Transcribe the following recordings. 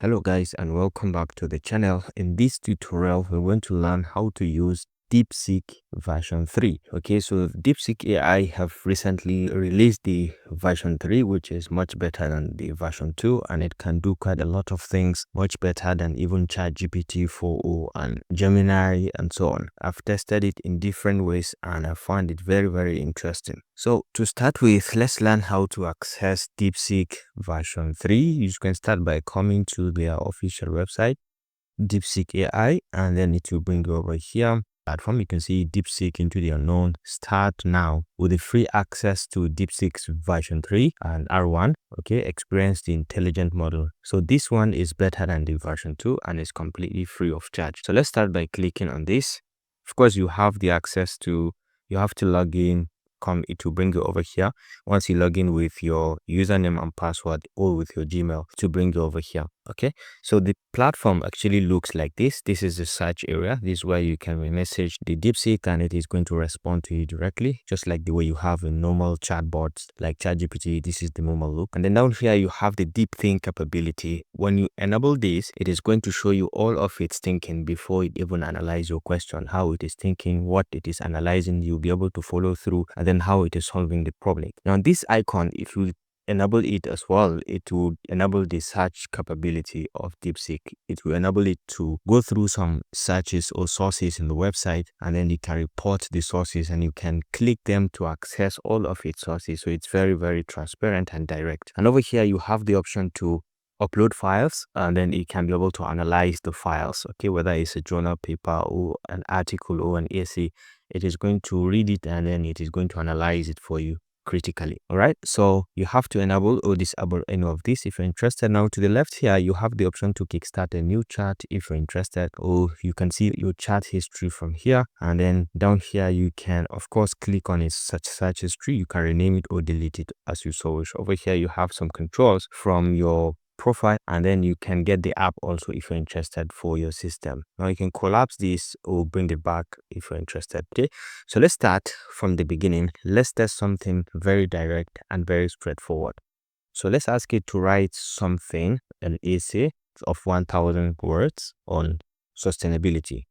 Hello guys and welcome back to the channel. In this tutorial we're going to learn how to use DeepSeek version 3. Okay, so DeepSeek AI have recently released the version 3, which is much better than the version 2, and it can do quite a lot of things much better than even ChatGPT 4.0 and Gemini and so on. I've tested it in different ways and I found it very interesting. So to start with, let's learn how to access DeepSeek version 3. You can start by coming to their official website, DeepSeek AI, and then it will bring you over here platform. You can see DeepSeek into the unknown. Start now with the free access to DeepSeek's version 3 and R1. Okay, experience the intelligent model. So this one is better than the version 2 and is completely free of charge. So let's start by clicking on this. Of course, you have the access to, you have to log in. It will bring you over here. Once you log in with your username and password or with your Gmail, to bring you over here. Okay, so the platform actually looks like this. This is the search area. This is where you can message the DeepSeek and it is going to respond to you directly, just like the way you have a normal chatbot like ChatGPT. This is the normal look. And then down here you have the DeepThink capability. When you enable this, it is going to show you all of its thinking before it even analyze your question, how it is thinking, what it is analyzing. You'll be able to follow through, and then how it is solving the problem. Now this icon, if you enable it as well, it will enable the search capability of DeepSeek. It will enable it to go through some searches or sources in the website, and then you can report the sources and you can click them to access all of its sources. So it's very transparent and direct. And over here you have the option to upload files, and then it can be able to analyze the files. Okay, whether it's a journal paper or an article or an essay, it is going to read it and then it is going to analyze it for you critically. All right, so you have to enable or disable any of this if you're interested. Now to the left here you have the option to kickstart a new chat if you're interested, or you can see your chat history from here. And then down here you can of course click on its search history. You can rename it or delete it as you so wish. Over here you have some controls from your profile, and then you can get the app also if you're interested for your system. Now you can collapse this or bring it back if you're interested. Okay, so let's start from the beginning. Let's test something very direct and very straightforward. So let's ask it to write something, an essay of 1000 words on sustainability.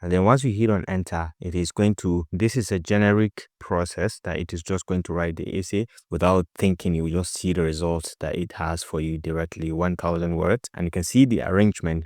And then once you hit on enter, it is going to, this is a generic process that it is just going to write the essay without thinking. You will just see the results that it has for you directly, 1000 words. And you can see the arrangement,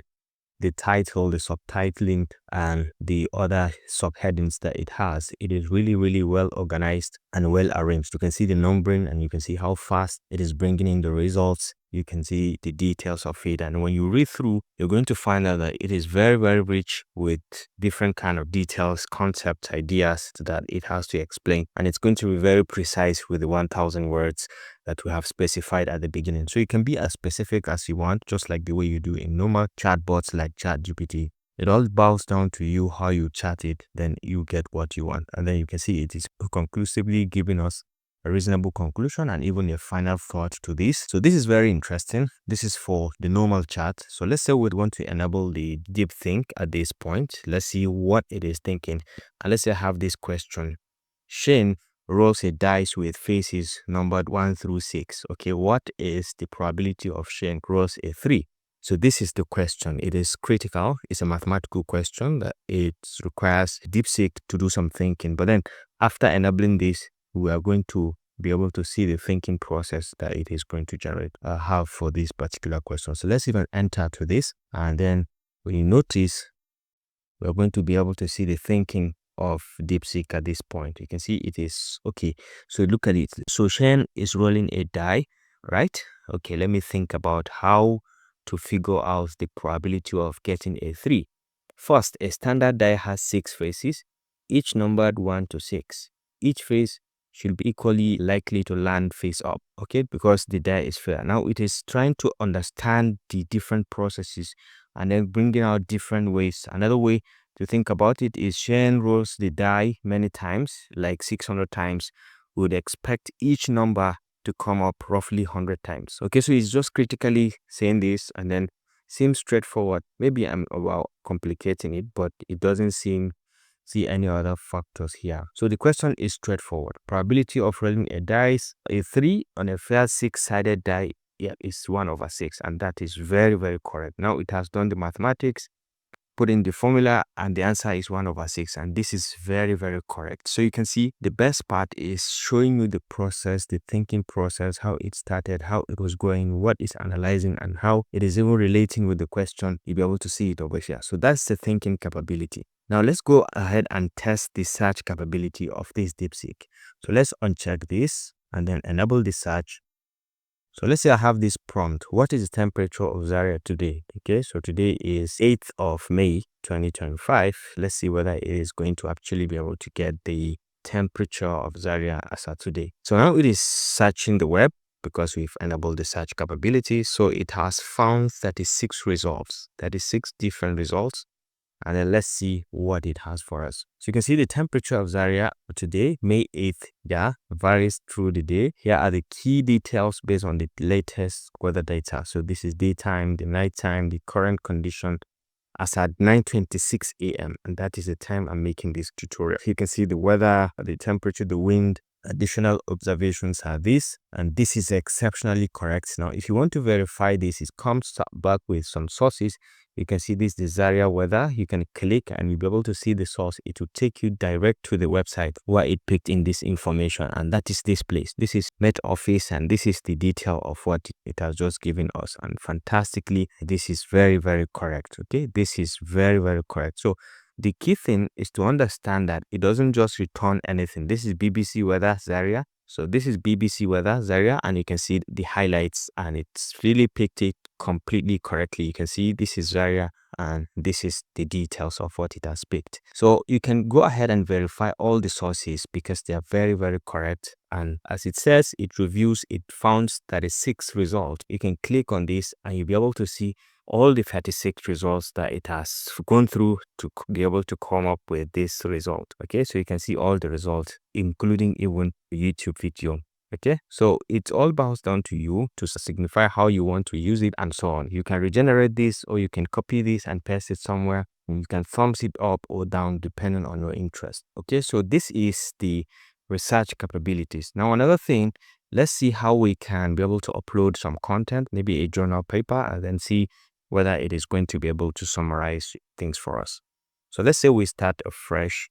the title, the subtitling, and the other subheadings that it has. It is really well organized and well arranged. You can see the numbering and you can see how fast it is bringing in the results. You can see the details of it, and when you read through, you're going to find out that it is very rich with different kind of details, concepts, ideas that it has to explain, and it's going to be very precise with the 1000 words that we have specified at the beginning. So you can be as specific as you want, just like the way you do in normal chatbots like ChatGPT. It all boils down to you, how you chat it, then you get what you want. And then you can see it is conclusively giving us a reasonable conclusion and even a final thought to this. So this is very interesting. This is for the normal chat. So let's say we want to enable the DeepThink at this point. Let's see what it is thinking. And let's say I have this question. Shane rolls a dice with faces numbered 1 through 6. Okay, what is the probability of Shane rolls a 3? So this is the question. It is critical. It's a mathematical question that it requires DeepSeek to do some thinking. But then after enabling this, we are going to be able to see the thinking process that it is going to generate have for this particular question. So let's even enter to this, and then when you notice, we're going to be able to see the thinking of DeepSeek at this point. You can see it is okay. So look at it. So Shane is rolling a die, right? Okay, let me think about how to figure out the probability of getting a 3. First, a standard die has 6 faces, each numbered 1 to 6. Each face should be equally likely to land face up, okay, because the die is fair. Now it is trying to understand the different processes and then bringing out different ways. Another way to think about it is Shane rolls the die many times, like 600 times. We would expect each number to come up roughly 100 times. Okay, so it's just critically saying this, and then seems straightforward. Maybe I'm about complicating it, but it doesn't seem see any other factors here. So the question is straightforward. Probability of rolling a dice, a 3 on a fair 6-sided die, yeah, is 1/6, and that is very, very correct. Now it has done the mathematics, put in the formula, and the answer is 1/6, and this is very, very correct. So you can see the best part is showing you the process, the thinking process, how it started, how it was going, what it's analyzing, and how it is even relating with the question. You'll be able to see it over here. So that's the thinking capability. Now let's go ahead and test the search capability of this DeepSeek. So let's uncheck this and then enable the search. So let's say I have this prompt. What is the temperature of Zaria today? Okay, so today is 8th of May 2025. Let's see whether it is going to actually be able to get the temperature of Zaria as of today. So now it is searching the web because we've enabled the search capability. So it has found 36 results, 36 different results. And then let's see what it has for us. So you can see the temperature of Zaria today, May 8th, yeah, varies through the day. Here are the key details based on the latest weather data. So this is daytime, the nighttime, the current condition as at 9:26 a.m. And that is the time I'm making this tutorial. You can see the weather, the temperature, the wind. Additional observations are this, and this is exceptionally correct. Now, if you want to verify this, it comes back with some sources. You can see this, the Zaria weather. You can click and you'll be able to see the source. It will take you direct to the website where it picked in this information, and that is this place. This is Met Office, and this is the detail of what it has just given us. And fantastically, this is very, very correct. Okay, this is very, very correct. So the key thing is to understand that it doesn't just return anything. This is BBC weather Zaria. So this is BBC weather Zaria, and you can see the highlights, and it's really picked it completely correctly. You can see this is Zaria, and this is the details of what it has picked. So you can go ahead and verify all the sources because they are very, very correct. And as it says, it reviews, it found 36 results. You can click on this and you'll be able to see all the 36 results that it has gone through to be able to come up with this result. Okay, so you can see all the results, including even the YouTube video. Okay, so it all boils down to you to signify how you want to use it and so on. You can regenerate this, or you can copy this and paste it somewhere. And you can thumbs it up or down depending on your interest. Okay, so this is the research capabilities. Now another thing, let's see how we can be able to upload some content, maybe a journal paper, and then see whether it is going to be able to summarize things for us. So let's say we start a fresh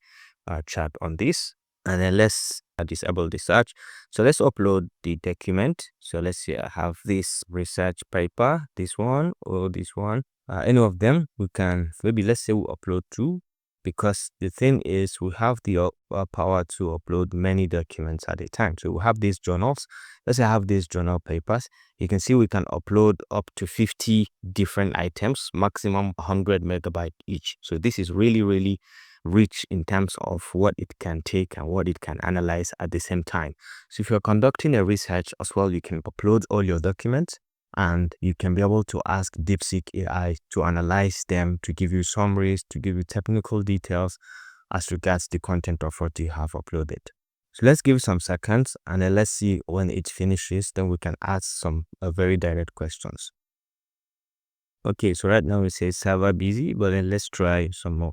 chat on this, and then let's disable the search. So let's upload the document. So let's say I have this research paper, this one or this one, any of them. We can, maybe let's say we upload two, because the thing is we have the power to upload many documents at a time. So we have these journals. Let's say I have these journal papers. You can see we can upload up to 50 different items, maximum 100 megabytes each. So this is really, really rich in terms of what it can take and what it can analyze at the same time. So if you're conducting a research as well, you can upload all your documents, and you can be able to ask DeepSeek AI to analyze them, to give you summaries, to give you technical details as regards the content of what you have uploaded. So let's give some seconds, and then let's see when it finishes. Then we can ask some very direct questions. Okay, so right now it says server busy, but then let's try some more.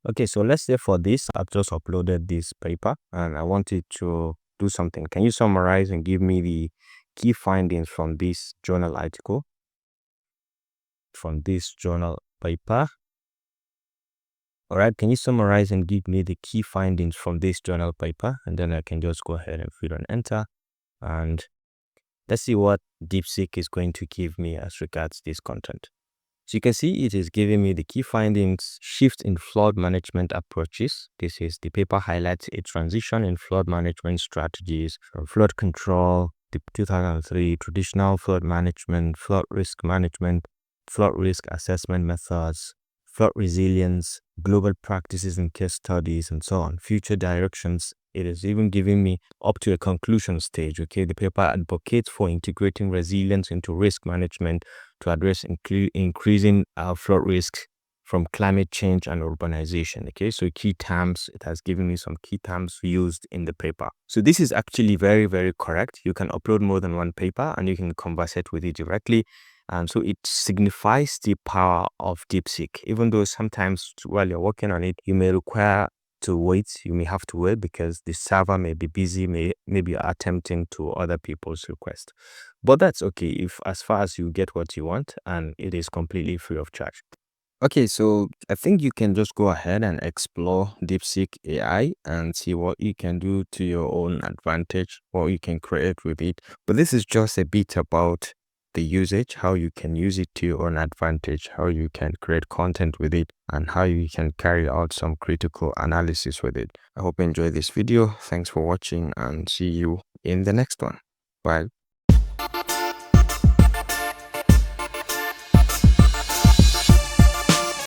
Okay, so let's say for this, I've just uploaded this paper and I wanted to do something. Can you summarize and give me the key findings from this journal article, from this journal paper? All right, can you summarize and give me the key findings from this journal paper? And then I can just go ahead and fill and enter. And let's see what DeepSeek is going to give me as regards this content. So you can see it is giving me the key findings: shift in flood management approaches. This is the paper highlights a transition in flood management strategies from flood control, the 2003 traditional flood management, flood risk management, flood risk assessment methods, flood resilience, global practices and case studies, and so on. Future directions. It is even giving me up to a conclusion stage. Okay, the paper advocates for integrating resilience into risk management to address increasing flood risks from climate change and urbanization. Okay, so key terms, it has given me some key terms used in the paper. So this is actually very, very correct. You can upload more than one paper and you can converse it with it directly. And so it signifies the power of DeepSeek, even though sometimes while you're working on it, you may require to wait. You may have to wait because the server may be busy, maybe attempting to other people's requests. But that's okay if as far as you get what you want and it is completely free of charge. Okay, so I think you can just go ahead and explore DeepSeek AI and see what you can do to your own advantage, what you can create with it. But this is just a bit about the usage, how you can use it to your own advantage, how you can create content with it, and how you can carry out some critical analysis with it. I hope you enjoyed this video. Thanks for watching and see you in the next one. Bye.